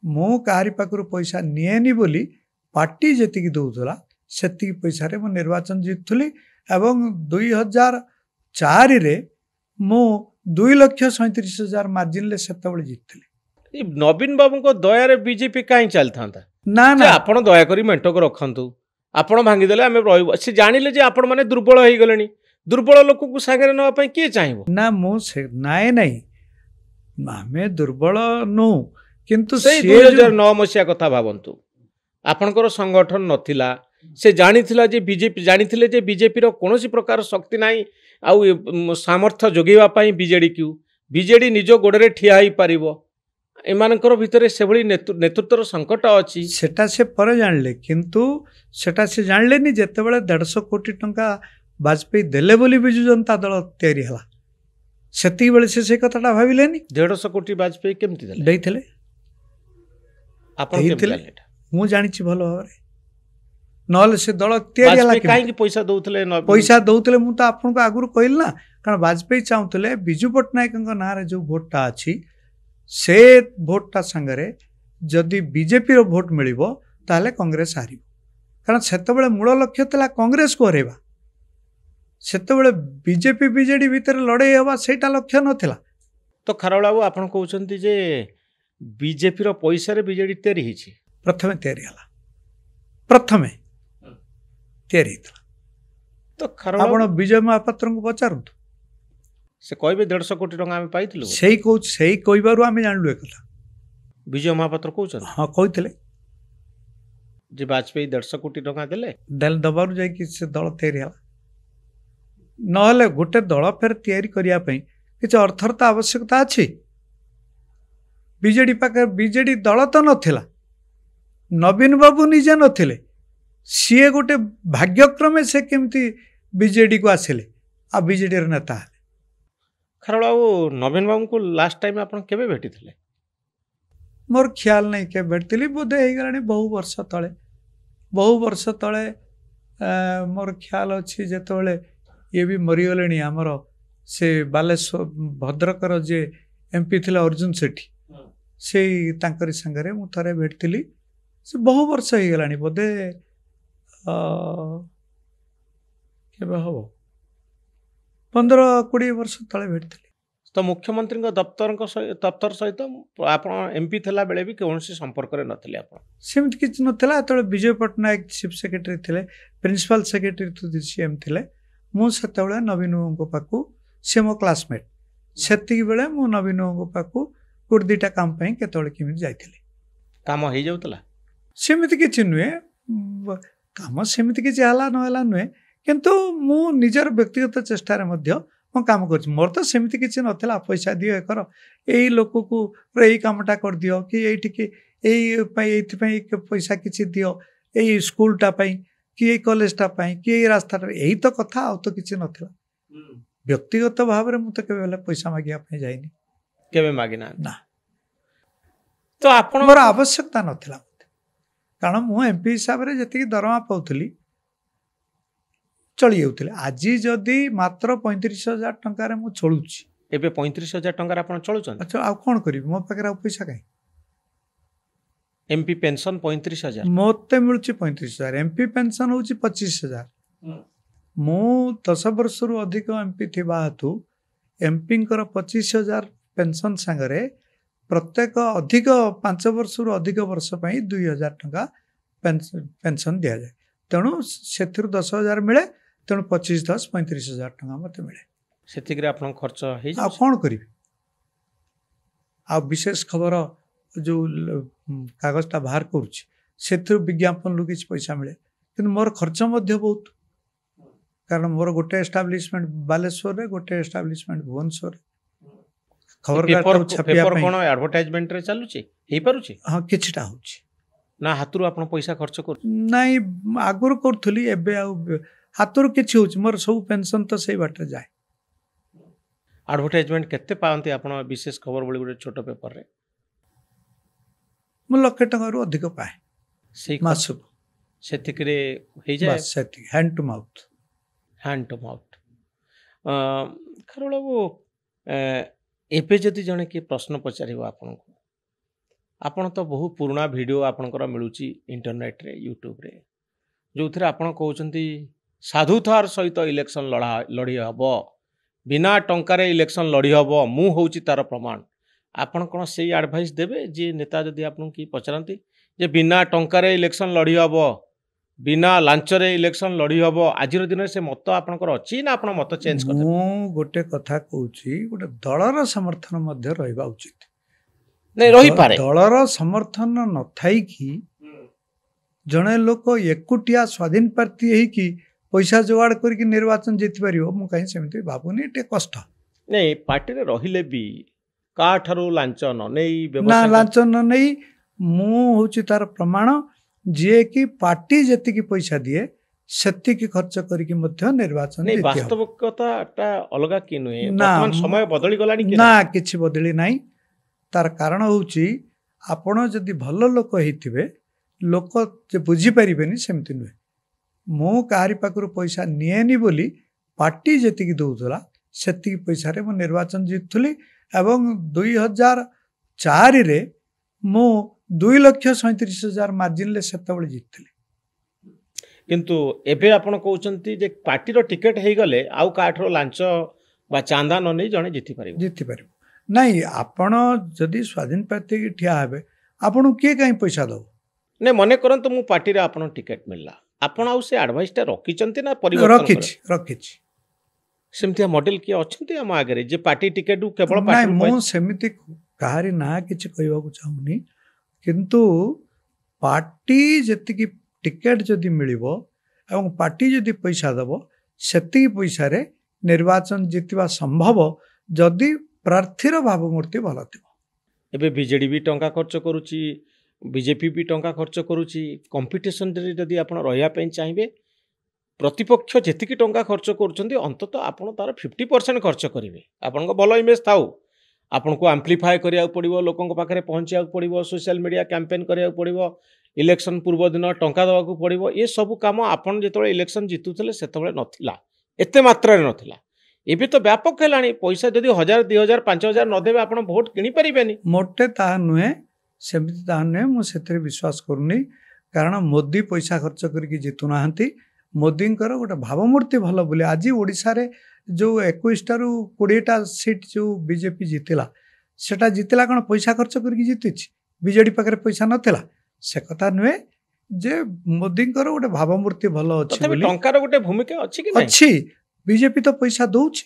मु काहारी पाखरु पैसा निएनी बोली पार्टी जेतिकी दउथला सेतिकी पैसा रे मु निर्वाचन जीतुली एवं 2004 रे मु 2,37,000 मार्जिन ले सेतबळे जीतली। ए नवीन बाबू को दया रे बीजेपी काई चलता ना जे ना आपण दया करी मेंटो को रखंतु आपण भांगी देले आमे रहइबो से जानिले जे आपण माने दुर्बल होई गलेनी दुर्बल लोक को सागरे नवा पई के चाहिबो ना मु से नाए नहीं आमे दुर्बल नु किंतु से 2009 मसिया कथा भाबंतु आपणकर संगठन नथिला से जानिथिला जे बीजेपी जानिथिले जे बीजेपी रो कोनोसी प्रकार शक्ति नाही आउ सामर्थ्य जोगेवा पई बीजेडी निजो गोडरे ठिया ही पारिबो एमानकर भितरे सेभली नेतृत्वर संकट अछि सेटा से पर जानले किंतु सेटा से जानले नि जेतेबेले 150 कोटी टंका वाजपेयी देले बोली बिजु जनता दल तैयारी हला सेती बेले से कथाटा भाबिलेनी 150 कोटी वाजपेयी केमति देले देइथिले आपण केमति देले मु जानिछि भलो भाबरे नहले से दल तैयारी हला काई कि पैसा दउथले पैसा दउथले मु तो आपन को आगुर कहल ना कारण वाजपेयी चाहुतले बिजु पटनायक ना रे जो वोटटा अछि से भोटा संगरे जदि बीजेपी रो भोट मिलिबो ताले कांग्रेस हारिबो कारण सेतबेले मूल लक्ष्य तला कांग्रेस को हरेबा सेतबेले बीजेपी बीजेडी भीतर लड़ाई हवा सेटा लक्ष्य नथिला तो खारवला बाबू आपण कहउछंती जे बीजेपी रो पैसा रे बीजेडी तैयारी हिछि प्रथमे तैयारी हला प्रथमे तैयारी था तो खारवला आपण विजय महापात्र को पचारंतु से कहबे 150 कोटी टंका आमे पाइथिलु सेही कहबारु आमे जानलु ए कथा विजय महापात्र कहउछन हां कहितले जे वाजपेयी 150 कोटी टंका देले दल दबारु जाय कि से दल तैयारी हला नहले गोटे दल फेर तैयारी करिया पई किछ अर्थर त आवश्यकता अछि बीजेडी पाकर बीजेडी दल तो नथिला नवीन बाबू निजे नथिले सीए गोटे भाग्यक्रमे से केमती बीजेडी को आसिले आ बीजेडी रे नेता खारवला बाबू नवीन बाबू को लास्ट टाइम आपण केबे भेटिथिले मोर ख्याल नहीं के भेटली बोधे हो गलानी बहु वर्ष तले मोर ख्याल अच्छी जेतबेले ये भी मरीगले आमर से बालेश्वर भद्रकर जे एमपी थिला अर्जुन सेठी से तांकरी संगरे मु थरे भेटली से बहु वर्ष हो गलानी बोधे केबे हबो 15-20 वर्ष तले भेटली तो मुख्यमंत्री दफ्तर सहित आप एमपी थिला बेले भी कौन संपर्क रे नथिले आप सेमती किछि नथिला त विजय पटनायक चीफ सेक्रेटरी थिले प्रिंसिपल सेक्रेटरी तो सीएम थिले मु सेतबेले नवीन को पाकू से मो क्लासमेट सेति बेले मु नवीन को पाकू गोट दुटा काम पई केतबेले किमि जाइथिले काम हो जाउतला सेमती किछि नुए काम सेमती किछि हला न हला नुए किंतु मु निजर व्यक्तिगत चेष्टा रे मध्य मो काम कर मोर तो सेमती किछि नथिला पैसा दियो कर एई लोक को एई कामटा कर दियो कि एठी के एई पई एथि पई पैसा किछि दियो एई स्कूलटा पई कि एई कॉलेजटा पई कि एई रास्ताटा एई तो कथा आ तो किछि नथिला व्यक्तिगत भाव रे मु तो केबे पैसा मागिया पई जाइनी केबे मागिना ना तो आपण मोर आवश्यकता नथिला कारण मु एमपी हिसाब रे जति दरमा पाउथली चली जाउथले आज जदि मात्र 35,000 टंका रे मु चलुची एबे 35,000 टंका रे आपण चलुचन अच्छा आ कोन करिवि मो पाकर आ पैसा काई एमपी पेंशन 35,000 मोते मिलुची 35,000 एमपी पेंशन होची 25,000 मु 10 वर्ष रु अधिक एमपी थिबा हेतु एमपी कर 25,000 पेंशन संगरे प्रत्येक अधिक 5 वर्ष रु अधिक वर्ष पई 2,000 टंका पेंशन दिया जाए तेणु से 10,000 मिले तेणु 25-10 35,000 टंका मत मिले से आप खर्च आ कौन करी आ विशेष खबर जो कागजटा बाहर करुच्ची से विज्ञापन लु किसी पैसा मिले कि मोर खर्च मध्य बहुत कारण मोर गोटे एस्टाब्लिशमेंट बालेश्वर रे गोटे एस्टाब्लिशमेंट भुवनेश्वर खबर पेपर कोन एडवर्टाइजमेंट रे चालुची हेई पारुची हां किछटा होची ना हातुरु आपण पैसा खर्च कर नाही आगुर करथली एबे आ हातुरु किछि होची मोर सब पेंशन तो सही बाटे जाए एडवर्टाइजमेंट केते पावंती आपण विशेष खबर बोली गोटे छोट पेपर रे मु लक्ष टका रु अधिक पाए सही मासु सेतिकरे हे जाए बस सेति हैंड टू माउथ खरोला वो एपे जदि जने के प्रश्न पचारिबो आपन को ଆପଣ ତ ବହୁ ପୁରୁଣା ଭିଡ଼ିଓ ଆପଣଙ୍କର ମିଳୁଛି ଇଣ୍ଟରନେଟ୍ରେ ୟୁଟ୍ୟୁବ୍ରେ, ଯେଉଁଥିରେ ଆପଣ କହୁଛନ୍ତି ସାଧୁତାର ସହିତ ଇଲେକ୍ସନ୍ ଲଢ଼ି ହେବ, ବିନା ଟଙ୍କାରେ ଇଲେକ୍ସନ୍ ଲଢ଼ି ହେବ, ମୁଁ ହେଉଛି ତା'ର ପ୍ରମାଣ। ଆପଣ କ'ଣ ସେଇ ଆଡ଼ଭାଇସ୍ ଦେବେ ଯିଏ ନେତା ଯଦି ଆପଣଙ୍କୁ କି ପଚାରନ୍ତି ଯେ ବିନା ଟଙ୍କାରେ ଇଲେକ୍ସନ୍ ଲଢ଼ି ହେବ, ବିନା ଲାଞ୍ଚରେ ଇଲେକ୍ସନ୍ ଲଢ଼ି ହେବ, ଆଜିର ଦିନରେ ସେ ମତ ଆପଣଙ୍କର ଅଛି ନା ଆପଣ ମତ ଚେଞ୍ଜ କରିଦେବେ? ମୁଁ ଗୋଟେ କଥା କହୁଛି, ଗୋଟେ ଦଳର ସମର୍ଥନ ମଧ୍ୟ ରହିବା ଉଚିତ। ନାଇଁ, ରହିପାରେ। ଦଳର ସମର୍ଥନ ନଥାଇକି ଜଣେ ଲୋକ ଏକୁଟିଆ ସ୍ୱାଧୀନ ପ୍ରାର୍ଥୀ ହେଇକି ପଇସା ଯୋଗାଡ଼ କରିକି ନିର୍ବାଚନ ଜିତିପାରିବ, ମୁଁ କାହିଁ ସେମିତି ଭାବୁନି, ଟିକେ କଷ୍ଟ। ନାଇଁ, ପାର୍ଟିରେ ରହିଲେ ବି କାହାଠାରୁ ଲାଞ୍ଚ ନ ନେଇ ନା, ଲାଞ୍ଚ ନ ନେଇ ମୁଁ ହେଉଛି ତାର ପ୍ରମାଣ, ଯିଏକି ପାର୍ଟି ଯେତିକି ପଇସା ଦିଏ ସେତିକି ଖର୍ଚ୍ଚ କରିକି ମଧ୍ୟ ନିର୍ବାଚନ ଜିତି ହେବ। ବାସ୍ତବିକତାଟା ଅଲଗା କି ନୁହେଁ? ନା, ବର୍ତ୍ତମାନ ସମୟ ବଦଳି ଗଲାଣି କି ନା, କିଛି ବଦଳି ନାହିଁ। ତାର କାରଣ ହେଉଛି ଆପଣ ଯଦି ଭଲ ଲୋକ ହେଇଥିବେ, ଲୋକ ଯେ ବୁଝିପାରିବେନି ସେମିତି ନୁହେଁ। ମୁଁ କାହାରି ପାଖରୁ ପଇସା ନିଏନି ବୋଲି ପାର୍ଟି ଯେତିକି ଦେଉଥିଲା ସେତିକି ପଇସାରେ ମୁଁ ନିର୍ବାଚନ ଜିତୁଥିଲି ଏବଂ 2004ରେ ମୁଁ 2,37,000 ମାର୍ଜିନରେ ସେତେବେଳେ ଜିତିଥିଲି। କିନ୍ତୁ ଏବେ ଆପଣ କହୁଛନ୍ତି ଯେ ପାର୍ଟିର ଟିକେଟ୍ ହେଇଗଲେ ଆଉ କାହାଠାରୁ ଲାଞ୍ଚ ବା ଚାନ୍ଦା ନ ନେଇ ଜଣେ ଜିତିପାରିବ। ନାଇଁ, ଆପଣ ଯଦି ସ୍ୱାଧୀନ ପ୍ରାର୍ଥୀ ଠିଆ ହେବେ, ଆପଣଙ୍କୁ କିଏ କାହିଁ ପଇସା ଦେବ? ନାଇଁ, ମନେ କରନ୍ତୁ ମୁଁ ପାର୍ଟିରେ ଆପଣ ଟିକେଟ୍ ମିଳିଲା, ଆପଣ ଆଉ ସେ ଆଡ଼ଭାଇସ୍ଟା ରଖିଛନ୍ତି ନା ପରିବର୍ତ୍ତନ? ରଖିଛି। ସେମିତିଆ ମଡେଲ କିଏ ଅଛନ୍ତି ଆମ ଆଗରେ ଯେ ପାର୍ଟି ଟିକେଟ୍ କେବଳ? ନାଇଁ, ମୁଁ ସେମିତି କାହାରି ନାଁ କିଛି କହିବାକୁ ଚାହୁଁନି, କିନ୍ତୁ ପାର୍ଟି ଯେତିକି ଟିକେଟ୍ ଯଦି ମିଳିବ ଏବଂ ପାର୍ଟି ଯଦି ପଇସା ଦେବ, ସେତିକି ପଇସାରେ ନିର୍ବାଚନ ଜିତିବା ସମ୍ଭବ ଯଦି ପ୍ରାର୍ଥୀର ଭାବମୂର୍ତ୍ତି ଭଲ ଥିବ। ଏବେ ବିଜେଡି ବି ଟଙ୍କା ଖର୍ଚ୍ଚ କରୁଛି, ବିଜେପି ବି ଟଙ୍କା ଖର୍ଚ୍ଚ କରୁଛି। କମ୍ପିଟିସନରେ ଯଦି ଆପଣ ରହିବା ପାଇଁ ଚାହିଁବେ, ପ୍ରତିପକ୍ଷ ଯେତିକି ଟଙ୍କା ଖର୍ଚ୍ଚ କରୁଛନ୍ତି ଅନ୍ତତଃ ଆପଣ ତାର 50% ଖର୍ଚ୍ଚ କରିବେ। ଆପଣଙ୍କ ଭଲ ଇମେଜ୍ ଥାଉ, ଆପଣଙ୍କୁ ଆମ୍ପ୍ଲିଫାଏ କରିବାକୁ ପଡ଼ିବ, ଲୋକଙ୍କ ପାଖରେ ପହଞ୍ଚିବାକୁ ପଡ଼ିବ, ସୋସିଆଲ ମିଡ଼ିଆ କ୍ୟାମ୍ପେନ୍ କରିବାକୁ ପଡ଼ିବ, ଇଲେକ୍ସନ୍ ପୂର୍ବ ଦିନ ଟଙ୍କା ଦେବାକୁ ପଡ଼ିବ। ଏସବୁ କାମ ଆପଣ ଯେତେବେଳେ ଇଲେକ୍ସନ୍ ଜିତୁଥିଲେ ସେତେବେଳେ ନଥିଲା, ଏତେ ମାତ୍ରାରେ ନଥିଲା। ଏବେ ତ ବ୍ୟାପକ ହେଲାଣି। ପଇସା ଯଦି 1,000, 2,000, 5,000 ନଦେବେ ଆପଣ ଭୋଟ କିଣିପାରିବେନି। ମୋଟେ ତାହା ନୁହେଁ, ସେମିତି ତାହା ନୁହେଁ। ମୁଁ ସେଥିରେ ବିଶ୍ୱାସ କରୁନି, କାରଣ ମୋଦି ପଇସା ଖର୍ଚ୍ଚ କରିକି ଜିତୁନାହାନ୍ତି। ମୋଦିଙ୍କର ଗୋଟେ ଭାବମୂର୍ତ୍ତି ଭଲ ବୋଲି ଆଜି ଓଡ଼ିଶାରେ ଯେଉଁ 21ଟାରୁ 20ଟା ସିଟ୍ ଯେଉଁ ବିଜେପି ଜିତିଲା, ସେଟା ଜିତିଲା କ'ଣ ପଇସା ଖର୍ଚ୍ଚ କରିକି ଜିତିଛି? ବିଜେଡି ପାଖରେ ପଇସା ନଥିଲା? ସେ କଥା ନୁହେଁ, ଯେ ମୋଦିଙ୍କର ଗୋଟେ ଭାବମୂର୍ତ୍ତି ଭଲ ଅଛି ବୋଲି। ଟଙ୍କାର ଗୋଟେ ଭୂମିକା ଅଛି କି ନାହିଁ? ଅଛି। ବିଜେପି ତ ପଇସା ଦଉଛି।